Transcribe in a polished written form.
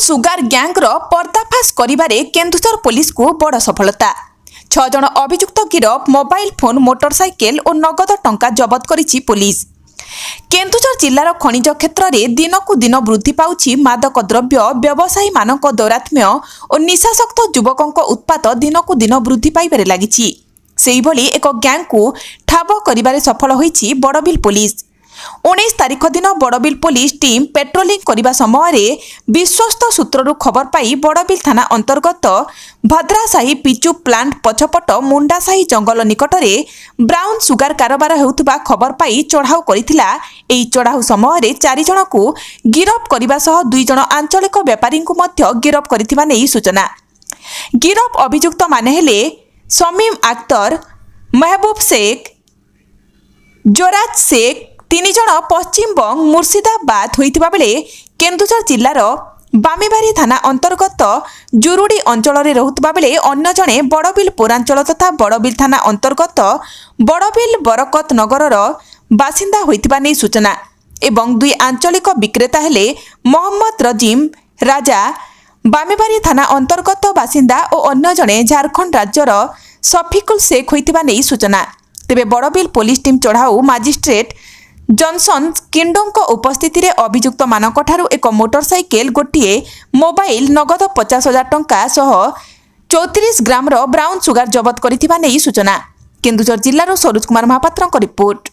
Sugar ଗ୍ୟାଙ୍ଗର ପର୍ଦ୍ଦାଫାଶ କରିବାରେ କେନ୍ଦୁଝର ପୁଲିସକୁ ବଡ଼ ସଫଳତା। 6 ଜଣ ଅଭିଯୁକ୍ତ ଗିରଫ, ମୋବାଇଲ ଫୋନ୍, ମୋଟରସାଇକେଲ ଓ ନଗଦ ଟଙ୍କା ଜବତ କରିଛି ପୁଲିସ। କେନ୍ଦୁଝର ଜିଲ୍ଲାର ଖଣିଜ କ୍ଷେତ୍ରରେ ଦିନକୁ ଦିନ ବୃଦ୍ଧି ପାଉଛି ମାଦକ ଦ୍ରବ୍ୟ ବ୍ୟବସାୟୀମାନଙ୍କ ଦୌରାତ୍ମ୍ୟ ଓ ନିଶାସକ୍ତ ଯୁବକଙ୍କ ଉତ୍ପାତ ଦିନକୁ ଦିନ ବୃଦ୍ଧି ପାଇବାରେ ଲାଗିଛି। ସେହିଭଳି ଏକ ଗ୍ୟାଙ୍ଗକୁ ଠାବ କରିବାରେ ସଫଳ ହୋଇଛି ବଡ଼ବିଲ ପୁଲିସ। 19 ତାରିଖ ଦିନ ବଡ଼ବିଲ ପୁଲିସ ଟିମ୍ पेट्रोलिंग करने समय विश्वस्त सूत्रु खबर पाई बड़बिल थाना अंतर्गत भद्रासाही पिचु प्लांट पछपट मुंडासाही जंगल निकट में ब्राउन सुगार कारोबार होउथुबा खबर पाई चढ़ाऊ करथिला। एही चढ़ाऊ समय 4 जन को गिरफ करने सह 2 जन आंचलिक व्यापारी को मध्य गिरफ करथिबा नै सूचना। गिरफ अभियुक्त माने हेले शमीम अख्तर, महबूब शेख, जोराज शेख 3 जन पश्चिमबंग मुर्शिदाबाद होइतिबा बेले केन्दुझर जिल्लार बामेबारी थाना अंतर्गत जुरुडी अंचल में रहुतिबा बेले अन्य जणे बड़बिल पौरांचल तथा बड़बिल थाना अंतर्गत बड़बिल बरकत नगरर बासिंदा होइतिबा नै सूचना। एवं 2 आंचलिक विक्रेता हेले मोहम्मद रजीम राजा बामेबारी थाना अंतर्गत बासिंदा और अन्य जणे झारखंड राज्यर शफिकुल शेख होइतिबा नै सूचना। तेबे बड़बिल पुलिस टीम चढ़ाऊ मजिस्ट्रेट जॉनसन किंडों उपस्थिति में अभियुक्त मानक ठारू एक मोटरसाइकेल, गोटे मोबाइल, नगद 50,000 टंका सह 34 ग्राम ब्राउन सुगार जबत करथिबा नै सूचना। केन्दुझर जिल्लार सरोज कुमार महापात्र रिपोर्ट।